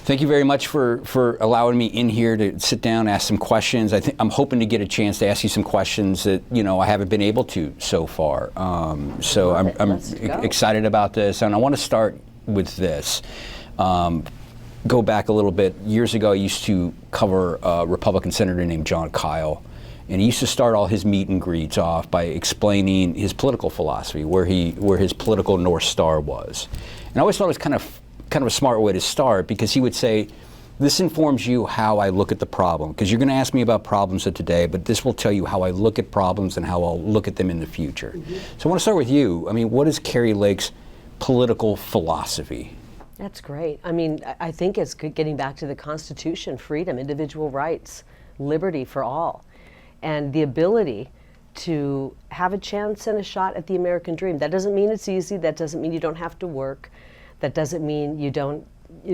Thank you very much for allowing me in here to sit down, ask some questions. I'm hoping to get a chance to ask you some questions that I haven't been able to so far. So I'm excited about this, and I want to start with this. Go back a little bit. Years ago, I used to cover a Republican senator named John Kyle, and he used to start all his meet and greets off by explaining his political philosophy, where his political North Star was. And I always thought it was kind of a smart way to start, because he would say, this informs you how I look at the problem, because you're going to ask me about problems of today, but this will tell you how I look at problems and how I'll look at them in the future. Mm-hmm. So I want to start with you. I mean, what is Kari Lake's political philosophy? That's great. I mean, I think it's getting back to the Constitution, freedom, individual rights, liberty for all, and the ability to have a chance and a shot at the American dream. That doesn't mean it's easy. That doesn't mean you don't have to work. That doesn't mean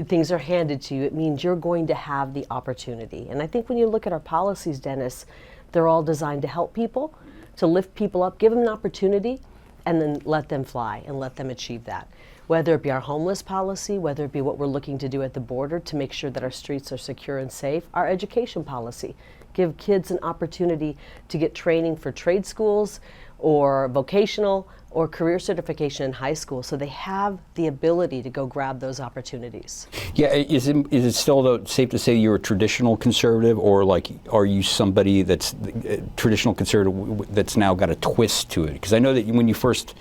things are handed to you. It means you're going to have the opportunity. And I think when you look at our policies, Dennis, they're all designed to help people, to lift people up, give them an opportunity, and then let them fly and let them achieve that. Whether it be our homeless policy, whether it be what we're looking to do at the border to make sure that our streets are secure and safe, our education policy, give kids an opportunity to get training for trade schools or vocational or career certification in high school, so they have the ability to go grab those opportunities. Yeah, is it still though safe to say you're a traditional conservative, or like are you somebody that's traditional conservative that's now got a twist to it? Because I know that when you first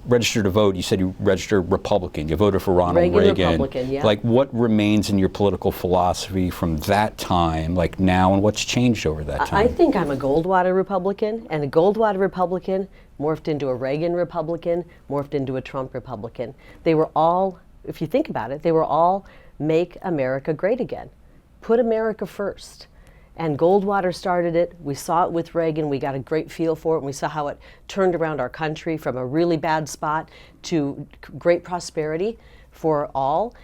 registered to vote, you said you registered Republican. You voted for Ronald Reagan. Republican, yeah. Like, what remains in your political philosophy from that time, like now, and what's changed over that time? I think I'm a Goldwater Republican, and a Goldwater Republican morphed into a Reagan Republican, morphed into a Trump Republican. They were all, if you think about it, they were all make America great again. Put America first. And Goldwater started it. We saw it with Reagan. We got a great feel for it. And we saw how it turned around our country from a really bad spot to great prosperity for all.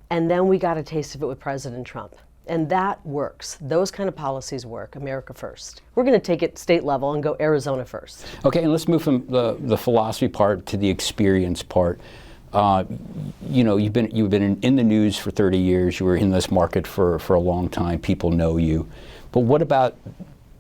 And then we got a taste of it with President Trump. And that works. Those kind of policies work. America first. We're going to take it state level and go Arizona first. Okay, and let's move from the philosophy part to the experience part. You've been in the news for 30 years. You were in this market for a long time. People know you. But what about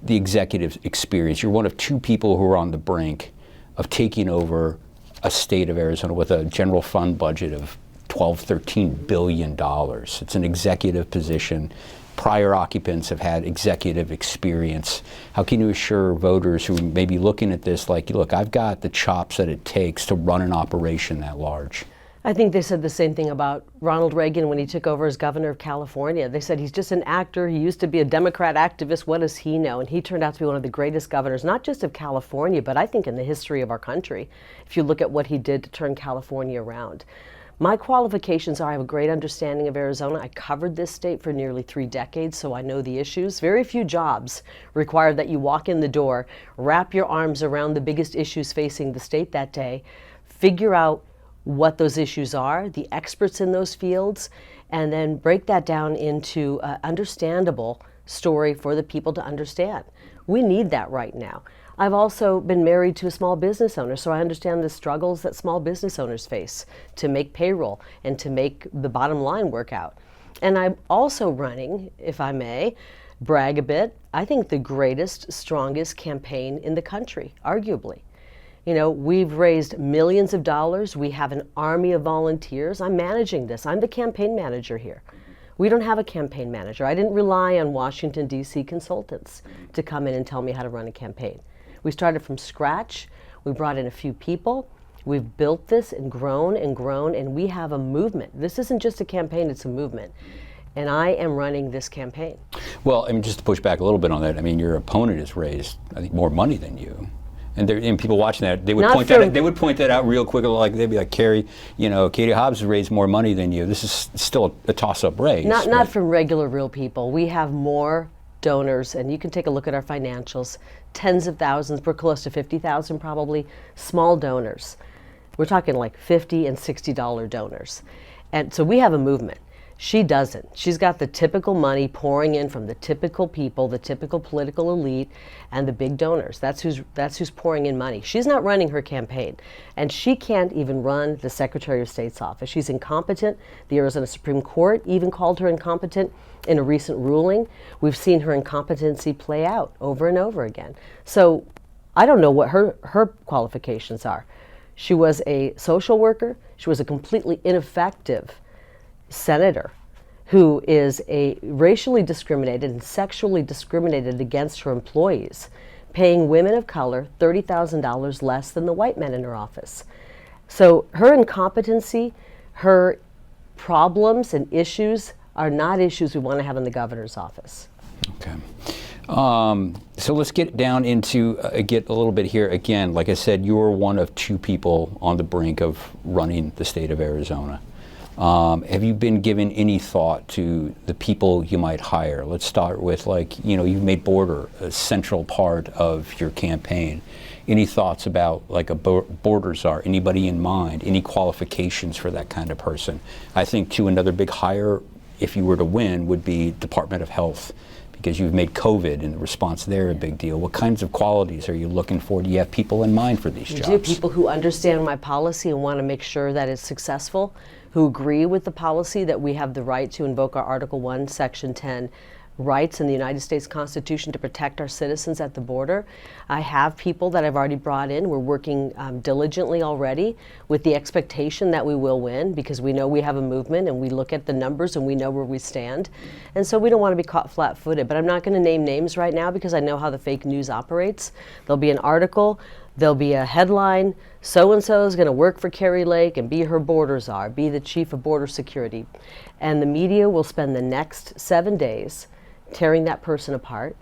the executive experience? You're one of two people who are on the brink of taking over a state of Arizona with a general fund budget of $13 billion. It's an executive position. Prior occupants have had executive experience. How can you assure voters who may be looking at this like, look, I've got the chops that it takes to run an operation that large? I think they said the same thing about Ronald Reagan when he took over as governor of California. They said he's just an actor. He used to be a Democrat activist. What does he know? And he turned out to be one of the greatest governors, not just of California, but I think in the history of our country, if you look at what he did to turn California around. My qualifications are I have a great understanding of Arizona. I covered this state for nearly 3 decades, so I know the issues. Very few jobs require that you walk in the door, wrap your arms around the biggest issues facing the state that day, figure out what those issues are, the experts in those fields, and then break that down into an understandable story for the people to understand. We need that right now. I've also been married to a small business owner, so I understand the struggles that small business owners face to make payroll and to make the bottom line work out. And I'm also running, if I may brag a bit, I think the greatest, strongest campaign in the country, arguably. We've raised millions of dollars. We have an army of volunteers. I'm managing this. I'm the campaign manager here. We don't have a campaign manager. I didn't rely on Washington, D.C. consultants to come in and tell me how to run a campaign. We started from scratch. We brought in a few people. We've built this and grown, and we have a movement. This isn't just a campaign, it's a movement. And I am running this campaign. Well, I mean, just to push back a little bit on that, I mean, your opponent has raised, I think, more money than you. And people watching that, they would point that out real quick. Like they'd be like, Kari, Katie Hobbs has raised more money than you. This is still a toss-up race. Not from regular real people. We have more donors, and you can take a look at our financials. Tens of thousands. We're close to 50,000 probably. Small donors. We're talking like $50 and $60 donors, and so we have a movement. She doesn't. She's got the typical money pouring in from the typical people, the typical political elite, and the big donors. That's who's pouring in money. She's not running her campaign, and she can't even run the Secretary of State's office. She's incompetent. The Arizona Supreme Court even called her incompetent in a recent ruling. We've seen her incompetency play out over and over again. So I don't know what her qualifications are. She was a social worker. She was a completely ineffective senator who is racially discriminated and sexually discriminated against her employees, paying women of color $30,000 less than the white men in her office. So her incompetency, her problems and issues are not issues we want to have in the governor's office. Okay. So let's get down into, get a little bit here. Again, like I said, you're one of two people on the brink of running the state of Arizona. Have you been given any thought to the people you might hire? Let's start with, like, you've made border a central part of your campaign. Any thoughts about, like, a border czar? Anybody in mind? Any qualifications for that kind of person? I think, too, another big hire, if you were to win, would be Department of Health, because you've made COVID and the response there a big deal. What kinds of qualities are you looking for? Do you have people in mind for these jobs? I do. People who understand my policy and want to make sure that it's successful, who agree with the policy that we have the right to invoke our Article 1, Section 10 rights in the United States Constitution to protect our citizens at the border. I have people that I've already brought in. We're working diligently already with the expectation that we will win, because we know we have a movement and we look at the numbers and we know where we stand. And so we don't want to be caught flat-footed. But I'm not going to name names right now because I know how the fake news operates. There'll be an article, there'll be a headline, so-and-so is going to work for Kari Lake and be her border czar, be the chief of border security. And the media will spend the next 7 days tearing that person apart.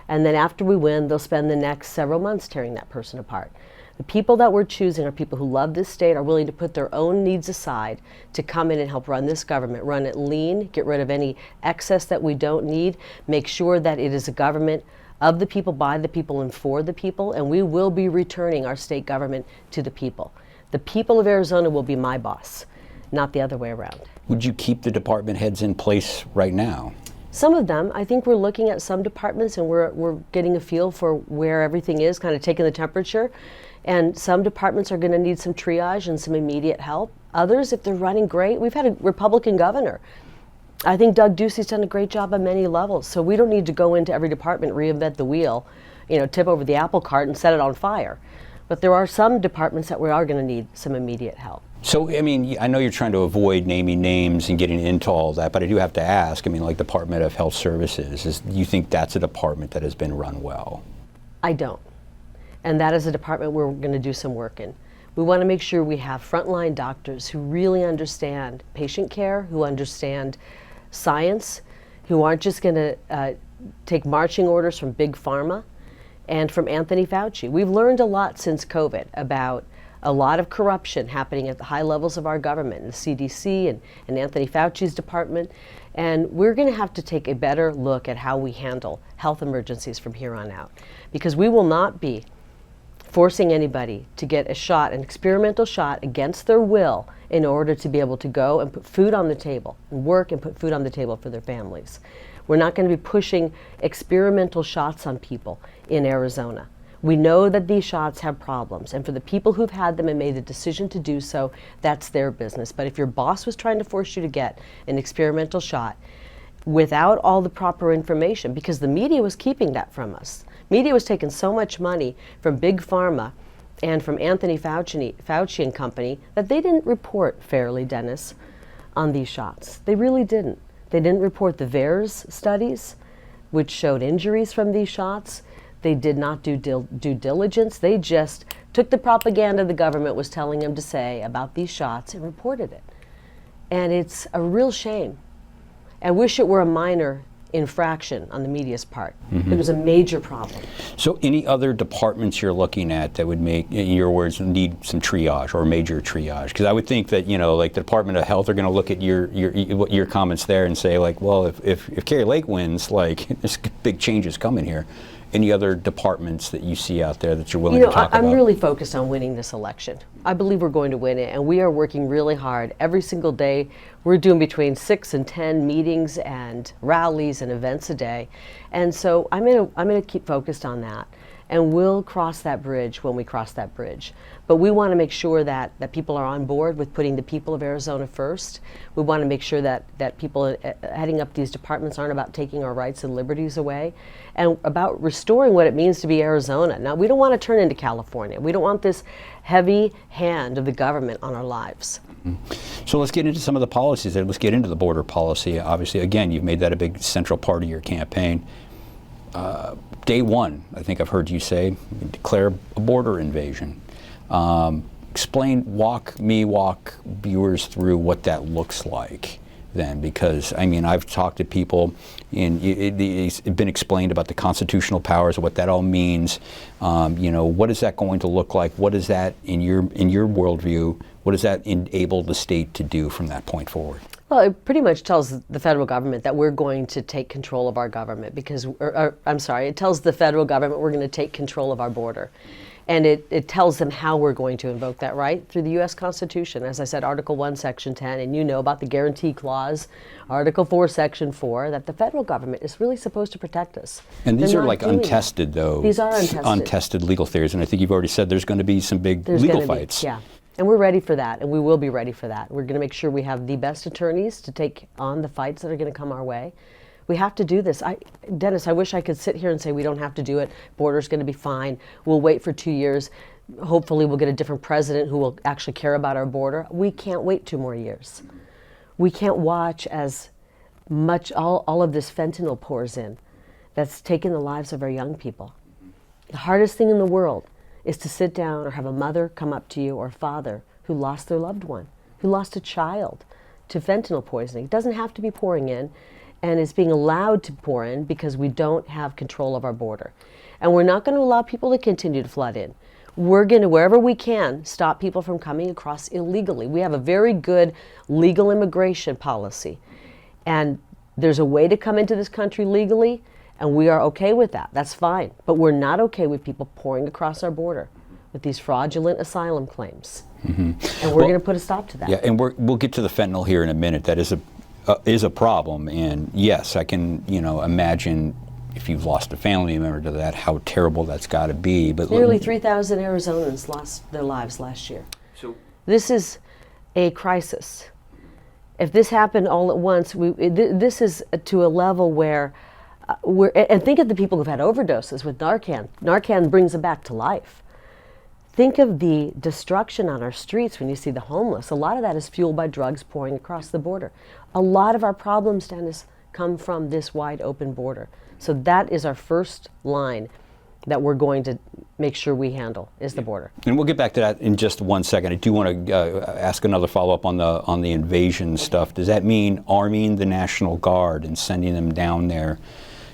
And then after we win, they'll spend the next several months tearing that person apart. The people that we're choosing are people who love this state, are willing to put their own needs aside to come in and help run this government, run it lean, get rid of any excess that we don't need, make sure that it is a government of the people, by the people, and for the people, and we will be returning our state government to the people. The people of Arizona will be my boss, not the other way around. Would you keep the department heads in place right now? Some of them. I think we're looking at some departments and we're getting a feel for where everything is, kind of taking the temperature. And some departments are going to need some triage and some immediate help. Others, if they're running great, we've had a Republican governor. I think Doug Ducey's done a great job on many levels. So we don't need to go into every department, reinvent the wheel, tip over the apple cart and set it on fire. But there are some departments that we are going to need some immediate help. So, I mean, I know you're trying to avoid naming names and getting into all that, but I do have to ask, like Department of Health Services, do you think that's a department that has been run well? I don't. And that is a department we're going to do some work in. We want to make sure we have frontline doctors who really understand patient care, who understand science, who aren't just going to take marching orders from Big Pharma and from Anthony Fauci. We've learned a lot since COVID about a lot of corruption happening at the high levels of our government, in the CDC and Anthony Fauci's department. And we're going to have to take a better look at how we handle health emergencies from here on out, because we will not be forcing anybody to get a shot, an experimental shot against their will, in order to be able to go and put food on the table and work and put food on the table for their families. We're not going to be pushing experimental shots on people in Arizona. We know that these shots have problems, and for the people who've had them and made the decision to do so, that's their business. But if your boss was trying to force you to get an experimental shot without all the proper information, because the media was keeping that from us. Media was taking so much money from Big Pharma and from Anthony Fauci and company that they didn't report fairly, Dennis, on these shots. They really didn't. They didn't report the VAERS studies, which showed injuries from these shots. They did not do due diligence. They just took the propaganda the government was telling them to say about these shots and reported it. And it's a real shame. I wish it were a minor infraction on the media's part. It was a major problem. So any other departments you're looking at that would make, in your words, need some triage or major triage? Because I would think that, like the Department of Health are going to look at your comments there and say, like, well, if Kari Lake wins, like, there's big changes coming here. any other departments that you see out there that you're willing to talk about? I'm really focused on winning this election. I believe we're going to win it, and we are working really hard every single day. We're doing between 6 and 10 meetings and rallies and events a day, and so I'm going to keep focused on that. And we'll cross that bridge when we cross that bridge. But we want to make sure that people are on board with putting the people of Arizona first. We want to make sure that people heading up these departments aren't about taking our rights and liberties away, and about restoring what it means to be Arizona. Now, we don't want to turn into California. We don't want this heavy hand of the government on our lives. Mm-hmm. So let's get into some of the policies. Let's get into the border policy. Obviously, again, you've made that a big central part of your campaign. Day one, I think I've heard you say, declare a border invasion. Walk viewers through what that looks like then, because I mean, I've talked to people, and it's been explained about the constitutional powers, what that all means. What is that going to look like? What is that in your worldview? What does that enable the state to do from that point forward? Well, it pretty much tells the federal government that we're going to take control of our government it tells the federal government we're going to take control of our border. And it tells them how we're going to invoke that right through the U.S. Constitution. As I said, Article 1, Section 10, and you know about the Guarantee Clause, Article 4, Section 4, that the federal government is really supposed to protect us. And these are like untested, though. These are untested. Untested legal theories, and I think you've already said there's going to be some big legal fights. Yeah. And we're ready for that, and we will be ready for that. We're going to make sure we have the best attorneys to take on the fights that are going to come our way. We have to do this. Dennis, I wish I could sit here and say we don't have to do it. Border's going to be fine. We'll wait for 2 years. Hopefully we'll get a different president who will actually care about our border. We can't wait 2 more years. We can't watch as much all of this fentanyl pours in that's taken the lives of our young people. The hardest thing in the world is to sit down or have a mother come up to you, or a father who lost their loved one, who lost a child to fentanyl poisoning. It doesn't have to be pouring in, and it's being allowed to pour in because we don't have control of our border. And we're not going to allow people to continue to flood in. We're going to, wherever we can, stop people from coming across illegally. We have a very good legal immigration policy, and there's a way to come into this country legally, and we are okay with that. That's fine. But we're not okay with people pouring across our border with these fraudulent asylum claims. Mm-hmm. And we're going to put a stop to that. Yeah, and we'll get to the fentanyl here in a minute. That is a problem. And yes, I can imagine if you've lost a family member to that, how terrible that's got to be. But nearly 3,000 Arizonans lost their lives last year. So this is a crisis. If this happened all at once, this is to a level where and think of the people who've had overdoses with Narcan. Narcan brings them back to life. Think of the destruction on our streets when you see the homeless. A lot of that is fueled by drugs pouring across the border. A lot of our problems, Dennis, come from this wide open border. So that is our first line that we're going to make sure we handle, is the border. And we'll get back to that in just 1 second. I do want to ask another follow-up on the invasion stuff. Does that mean arming the National Guard and sending them down there?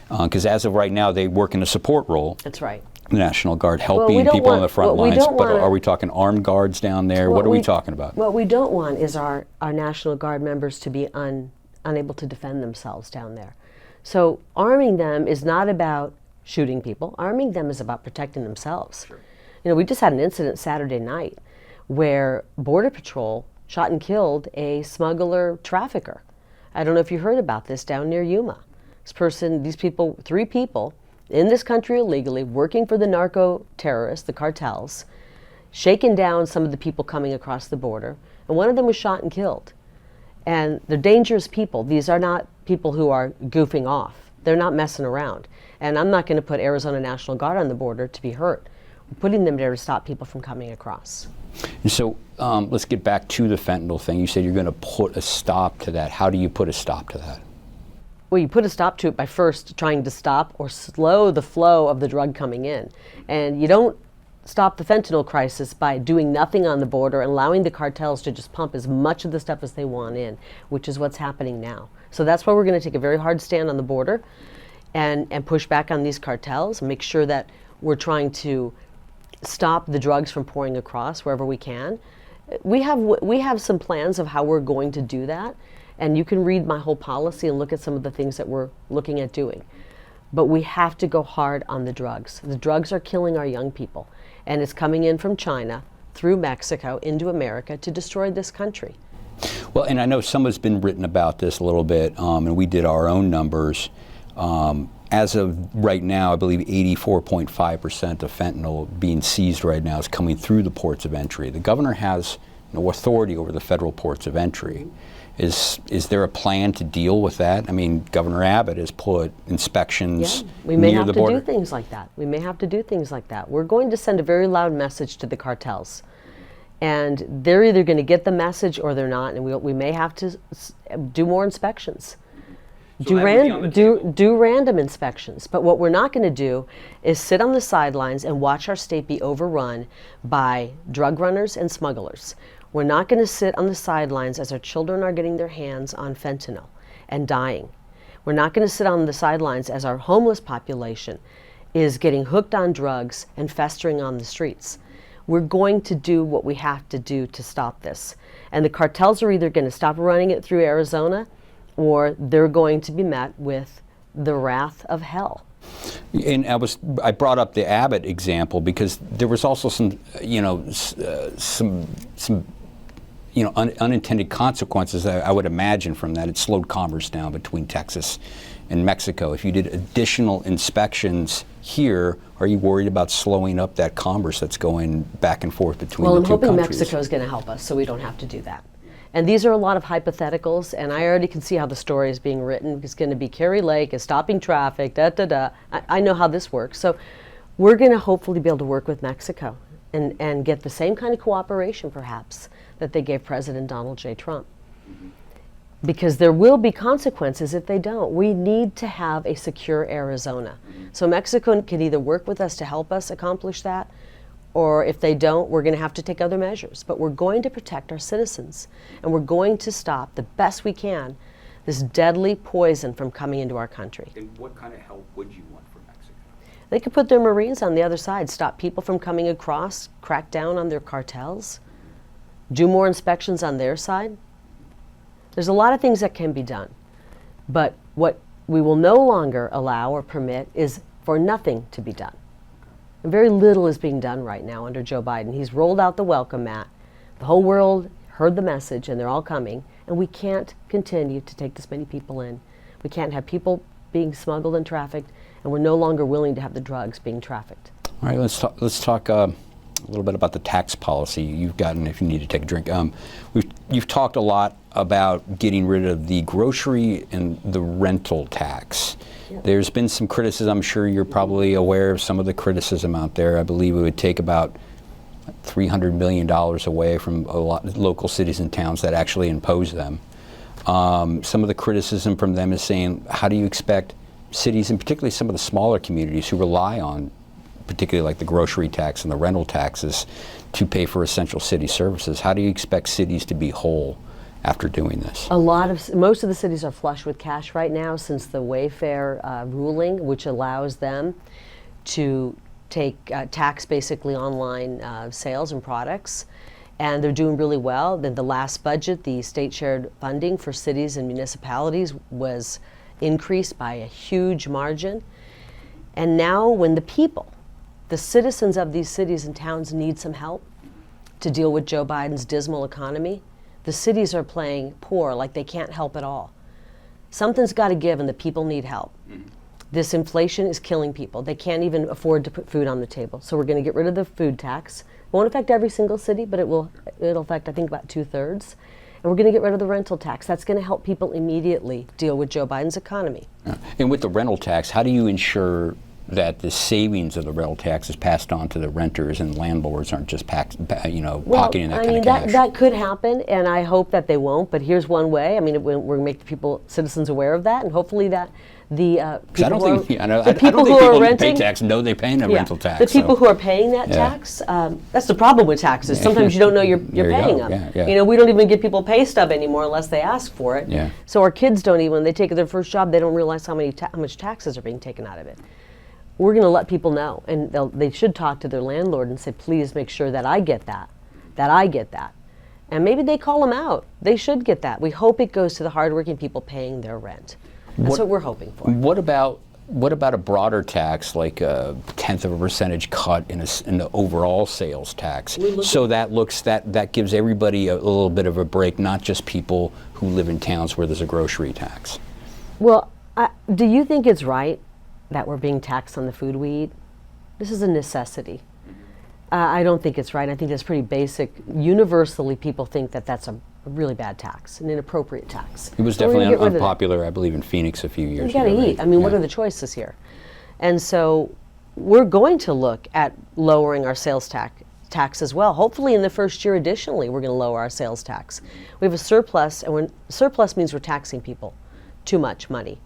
Because as of right now, they work in a support role. That's right. The National Guard helping people on the front lines. But are we talking armed guards down there? What are we talking about? What we don't want is our National Guard members to be unable to defend themselves down there. So arming them is not about shooting people. Arming them is about protecting themselves. Sure. We just had an incident Saturday night where Border Patrol shot and killed a smuggler trafficker. I don't know if you heard about this down near Yuma. These people, 3 people in this country illegally, working for the narco terrorists, the cartels, shaking down some of the people coming across the border, and one of them was shot and killed. And they're dangerous people. These are not people who are goofing off. They're not messing around. And I'm not going to put Arizona National Guard on the border to be hurt. We're putting them there to stop people from coming across. And so let's get back to the fentanyl thing. You said you're going to put a stop to that. How do you put a stop to that? Well, you put a stop to it by first trying to stop or slow the flow of the drug coming in. And you don't stop the fentanyl crisis by doing nothing on the border and allowing the cartels to just pump as much of the stuff as they want in, which is what's happening now. So that's why we're going to take a very hard stand on the border and push back on these cartels and make sure that we're trying to stop the drugs from pouring across wherever we can. We have some plans of how we're going to do that. And you can read my whole policy and look at some of the things that we're looking at doing. But we have to go hard on the drugs. The drugs are killing our young people, and it's coming in from China through Mexico into America to destroy this country. Well, and I know some has been written about this a little bit, and we did our own numbers. As of right now, I believe 84.5% of fentanyl being seized right now is coming through the ports of entry. The governor has no authority over the federal ports of entry. Is there a plan to deal with that? I mean, Governor Abbott has put inspections we may near have the to border. do things like that. We may have to do things like that. We're going to send a very loud message to the cartels. And they're either going to get the message or they're not, and we may have to do more inspections. So Do random inspections. But what we're not going to do is sit on the sidelines and watch our state be overrun by drug runners and smugglers. We're not going to sit on the sidelines as our children are getting their hands on fentanyl and dying. We're not going to sit on the sidelines as our homeless population is getting hooked on drugs and festering on the streets. We're going to do what we have to do to stop this. And the cartels are either going to stop running it through Arizona, or they're going to be met with the wrath of hell. And I brought up the Abbott example because there was also some unintended consequences I would imagine from that. It slowed commerce down between Texas and Mexico. If you did additional inspections here, are you worried about slowing up that commerce that's going back and forth between the two countries? Well, I'm hoping Mexico is going to help us so we don't have to do that. And these are a lot of hypotheticals, and I already can see how the story is being written. It's going to be Kari Lake is stopping traffic, da-da-da. I know how this works. So we're going to hopefully be able to work with Mexico and get the same kind of cooperation, perhaps, that they gave President Donald J. Trump. Because there will be consequences if they don't. We need to have a secure Arizona. So Mexico can either work with us to help us accomplish that, or if they don't, we're going to have to take other measures. But we're going to protect our citizens, and we're going to stop the best we can this deadly poison from coming into our country. And what kind of help would you want from Mexico? They could put their Marines on the other side, stop people from coming across, crack down on their cartels, do more inspections on their side. There's a lot of things that can be done. But what we will no longer allow or permit is for nothing to be done. And very little is being done right now under Joe Biden. He's rolled out the welcome mat. The whole world heard the message, and they're all coming. And we can't continue to take this many people in. We can't have people being smuggled and trafficked, and we're no longer willing to have the drugs being trafficked. All right, let's talk a little bit about the tax policy you've gotten. If you need to take a drink, you've talked a lot about getting rid of the grocery and the rental tax. Yeah. There's been some criticism. I'm sure you're probably aware of some of the criticism out there. I believe it would take about $300 million away from a lot of local cities and towns that actually impose them. Some of the criticism from them is saying, how do you expect cities, and particularly some of the smaller communities who rely on particularly like the grocery tax and the rental taxes to pay for essential city services, how do you expect cities to be whole after doing this? Most of the cities are flush with cash right now since the Wayfair ruling, which allows them to take tax basically online sales and products, and they're doing really well. Then the last budget, the state shared funding for cities and municipalities was increased by a huge margin. And now when the citizens of these cities and towns need some help to deal with Joe Biden's dismal economy, the cities are playing poor, like they can't help at all. Something's got to give, and the people need help. Mm-hmm. This inflation is killing people. They can't even afford to put food on the table. So we're going to get rid of the food tax. It won't affect every single city, but it'll affect, I think, about 2/3. And we're going to get rid of the rental tax. That's going to help people immediately deal with Joe Biden's economy. And with the rental tax, how do you ensure that the savings of the rental tax is passed on to the renters and landlords aren't just pocketing that kind of cash? That could happen, and I hope that they won't. But here's one way. I mean, we're going to make the citizens aware of that, and hopefully that the people who are renting pay tax know they're paying a rental tax. The people who are paying that tax, that's the problem with taxes. Sometimes you don't know you're paying them. Yeah. You know, we don't even give people pay stub anymore unless they ask for it. Yeah. So our kids don't even, when they take their first job, they don't realize how much taxes are being taken out of it. We're going to let people know, and they should talk to their landlord and say, please make sure that I get that I get that. And maybe they call them out. They should get that. We hope it goes to the hardworking people paying their rent. That's what we're hoping for. What about what about a broader tax, like a 1/10 of a percentage cut in the overall sales tax? So that gives everybody a little bit of a break, not just people who live in towns where there's a grocery tax. Well, do you think it's right that we're being taxed on the food we eat? This is a necessity. I don't think it's right. I think that's pretty basic. Universally, people think that that's a really bad tax, an inappropriate tax. It was So we're gonna definitely get rid of it. unpopular, I believe, in Phoenix a few years You ago. got to eat. I mean, what are the choices here? And so we're going to look at lowering our sales tax as well. Hopefully in the first year, additionally, we're going to lower our sales tax. We have a surplus, and surplus means we're taxing people too much money.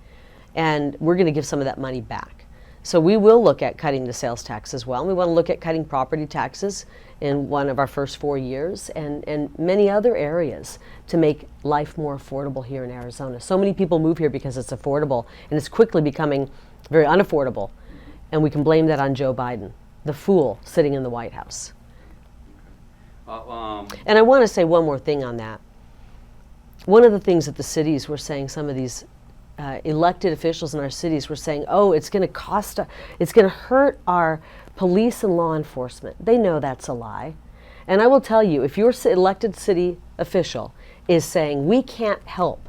And we're going to give some of that money back. So we will look at cutting the sales tax as well. And we want to look at cutting property taxes in one of our first 4 years and many other areas to make life more affordable here in Arizona. So many people move here because it's affordable, and it's quickly becoming very unaffordable. And we can blame that on Joe Biden, the fool sitting in the White House. And I want to say one more thing on that. One of the things that the cities were saying, some of these elected officials in our cities were saying, oh, it's going to cost us, it's going to hurt our police and law enforcement. They know that's a lie. And I will tell you, if your elected city official is saying we can't help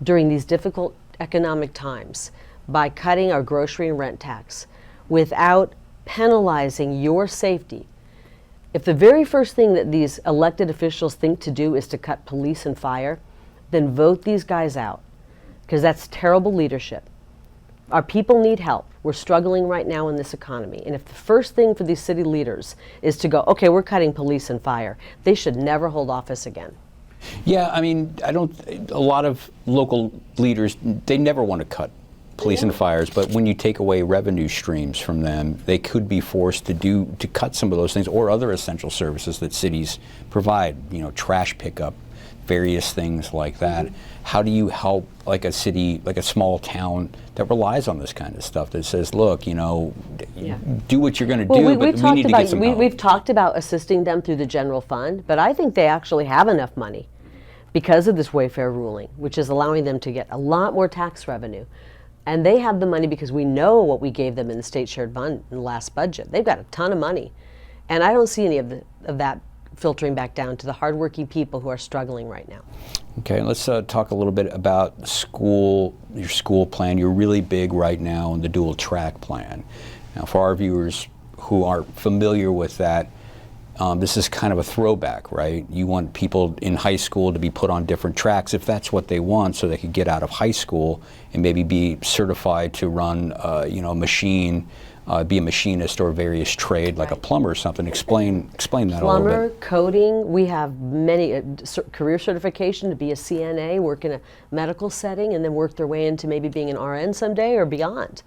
during these difficult economic times by cutting our grocery and rent tax without penalizing your safety, if the very first thing that these elected officials think to do is to cut police and fire, then vote these guys out, because that's terrible leadership. Our people need help. We're struggling right now in this economy. And if the first thing for these city leaders is to go, okay, we're cutting police and fire, they should never hold office again. Yeah, I mean, a lot of local leaders, they never want to cut police and fires, but when you take away revenue streams from them, they could be forced to cut some of those things or other essential services that cities provide, trash pickup, various things like that. How do you help like a city, like a small town that relies on this kind of stuff, that says, look, do what you're going to do, but we need to get some help? We've talked about assisting them through the general fund, but I think they actually have enough money because of this Wayfair ruling, which is allowing them to get a lot more tax revenue. And they have the money because we know what we gave them in the state shared fund in the last budget. They've got a ton of money. And I don't see any of that filtering back down to the hardworking people who are struggling right now. Okay, let's talk a little bit about your school plan. You're really big right now in the dual track plan. Now, for our viewers who aren't familiar with that, this is kind of a throwback, right? You want people in high school to be put on different tracks if that's what they want, so they could get out of high school and maybe be certified to run, a machine, be a machinist or various trade, like a plumber or something. Explain that a little bit. Plumber, coding. We have many career certification to be a CNA, work in a medical setting, and then work their way into maybe being an RN someday or beyond.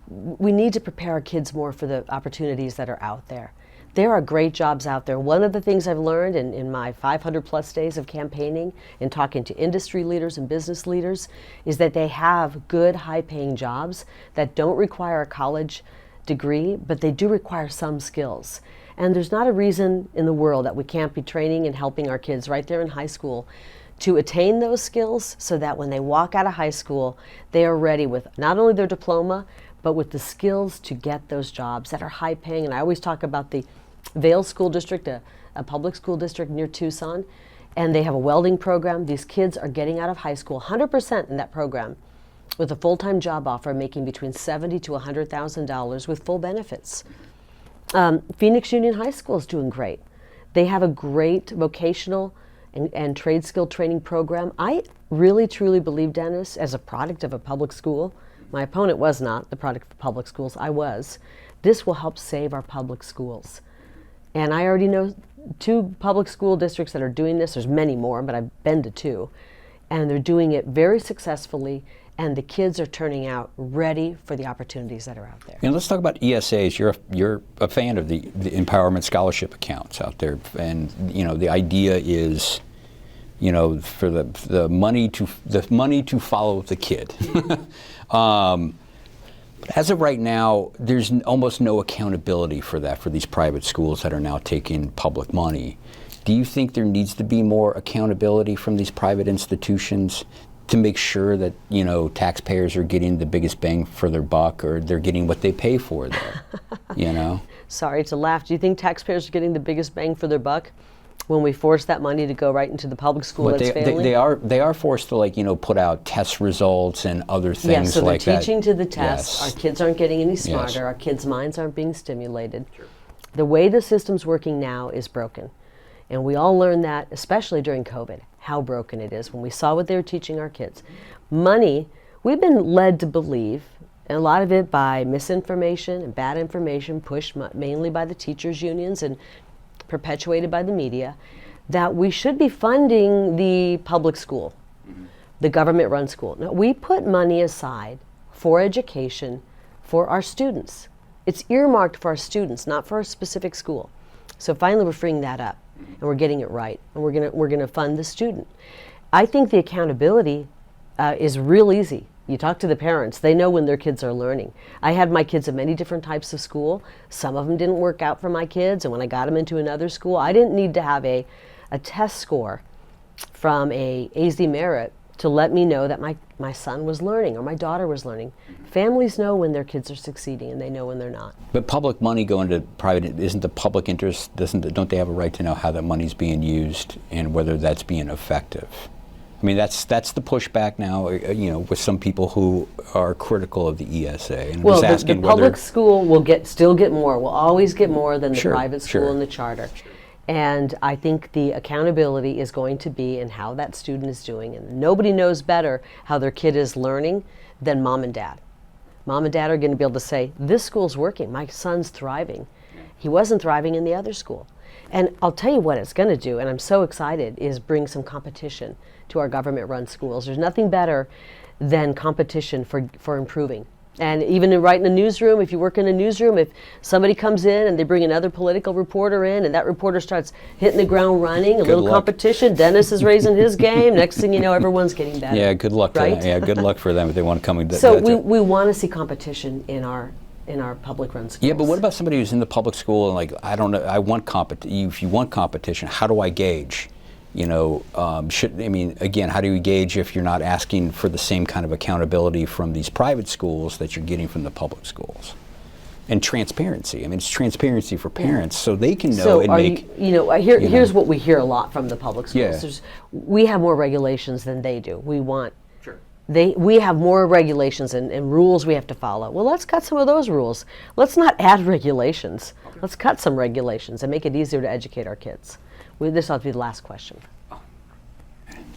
We need to prepare our kids more for the opportunities that are out there. There are great jobs out there. One of the things I've learned in my 500 plus days of campaigning and talking to industry leaders and business leaders is that they have good, high-paying jobs that don't require a college degree, but they do require some skills. And there's not a reason in the world that we can't be training and helping our kids right there in high school to attain those skills so that when they walk out of high school, they are ready with not only their diploma, but with the skills to get those jobs that are high-paying. And I always talk about the Vail School District, a public school district near Tucson, and they have a welding program. These kids are getting out of high school 100% in that program with a full-time job offer, making between $70,000 to $100,000 with full benefits. Phoenix Union High School is doing great. They have a great vocational and trade skill training program. I really truly believe, Dennis, as a product of a public school, my opponent was not the product of public schools, I was, this will help save our public schools. And I already know 2 public school districts that are doing this. There's many more, but I've been to 2. And they're doing it very successfully, and the kids are turning out ready for the opportunities that are out there. And let's talk about ESAs. You're a fan of the empowerment scholarship accounts out there. And, the idea is, for the money to follow the kid. But as of right now, there's almost no accountability for that for these private schools that are now taking public money. Do you think there needs to be more accountability from these private institutions to make sure that, you know, taxpayers are getting the biggest bang for their buck, or they're getting what they pay for there, you know? Sorry to laugh. Do you think taxpayers are getting the biggest bang for their buck when we force that money to go right into the public school that's failing? They are forced to, like, you know, put out test results and other things so like that. they're teaching to the test. Yes. Our kids aren't getting any smarter. Yes. Our kids' minds aren't being stimulated. Sure. The way the system's working now is broken. And we all learned that, especially during COVID, how broken it is when we saw what they were teaching our kids. Money, we've been led to believe, and a lot of it by misinformation and bad information pushed mainly by the teachers' unions and perpetuated by the media, that we should be funding the public school, the government-run school. No, we put money aside for education for our students. It's earmarked for our students, not for a specific school. So finally we're freeing that up, and we're getting it right, and we're gonna fund the student. I think the accountability is real easy. You talk to the parents, they know when their kids are learning. I had my kids in many different types of school. Some of them didn't work out for my kids, and when I got them into another school, I didn't need to have a test score from a AZ Merit to let me know that my son was learning or my daughter was learning. Families know when their kids are succeeding, and they know when they're not. But public money going to private, isn't the public interest, don't they have a right to know how that money's being used and whether that's being effective? I mean, that's the pushback now, you know, with some people who are critical of the ESA. And Well, just the asking public whether, school will still get more. Will always get more than the Sure, private school sure. and the charter. And I think the accountability is going to be in how that student is doing. And nobody knows better how their kid is learning than mom and dad. Mom and dad are going to be able to say, this school's working, my son's thriving. He wasn't thriving in the other school. And I'll tell you what it's going to do, and I'm so excited, is bring some competition to our government-run schools. There's nothing better than competition for improving. And even right in a newsroom, if you work in a newsroom, if somebody comes in and they bring another political reporter in and that reporter starts hitting the ground running, a little luck. Competition, Dennis is raising his game, next thing you know, everyone's getting better. yeah, good luck right? to them. Yeah, good luck for them if they want to come in. So we want to see competition in our public-run schools. Yeah, but what about somebody who's in the public school and, like, I don't know, if you want competition, how do I gauge? You know, again, how do you gauge if you're not asking for the same kind of accountability from these private schools that you're getting from the public schools? And transparency. I mean, it's transparency for parents, so they can know So and make. here's what we hear a lot from the public schools. Yeah. We have more regulations than they do. We have more regulations and rules we have to follow. Well, let's cut some of those rules. Let's not add regulations. Okay. Let's cut some regulations and make it easier to educate our kids. This ought to be the last question.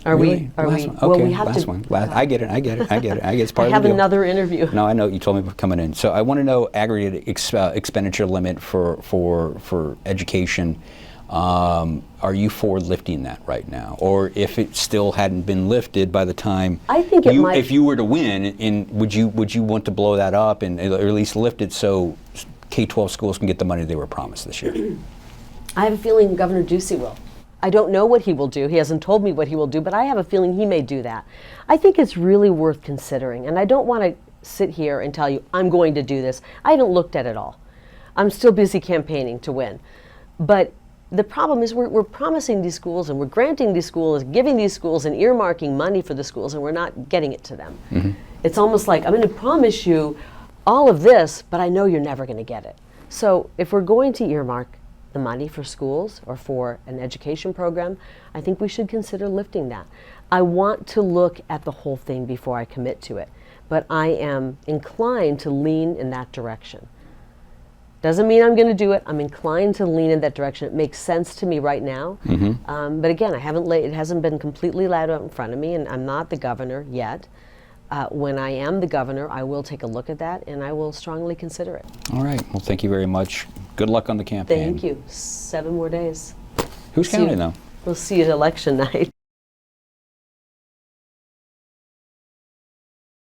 Are Really? we? Last one? Well, Okay, we have last to. one. I get it. It's part I of have the deal. another interview. No, I know. You told me about coming in. So I want to know aggregate expenditure limit for education. Are you for lifting that right now, or if it still hadn't been lifted by the time? I think it might. If you were to win, would you want to blow that up and or at least lift it so K-12 schools can get the money they were promised this year? I have a feeling Governor Ducey will. I don't know what he will do. He hasn't told me what he will do, but I have a feeling he may do that. I think it's really worth considering, and I don't want to sit here and tell you I'm going to do this. I haven't looked at it all. I'm still busy campaigning to win. But the problem is we're promising these schools and we're granting these schools, giving these schools and earmarking money for the schools, and we're not getting it to them. Mm-hmm. It's almost like I'm going to promise you all of this, but I know you're never going to get it. So if we're going to earmark the money for schools or for an education program, I think we should consider lifting that. I want to look at the whole thing before I commit to it, but I am inclined to lean in that direction. Doesn't mean I'm going to do it. I'm inclined to lean in that direction. It makes sense to me right now. Mm-hmm. But again, it hasn't been completely laid out in front of me, and I'm not the governor yet. When I am the governor, I will take a look at that, and I will strongly consider it. All right. Well, thank you very much. Good luck on the campaign. Thank you. 7 more days. Who's counting, though? We'll see you at election night.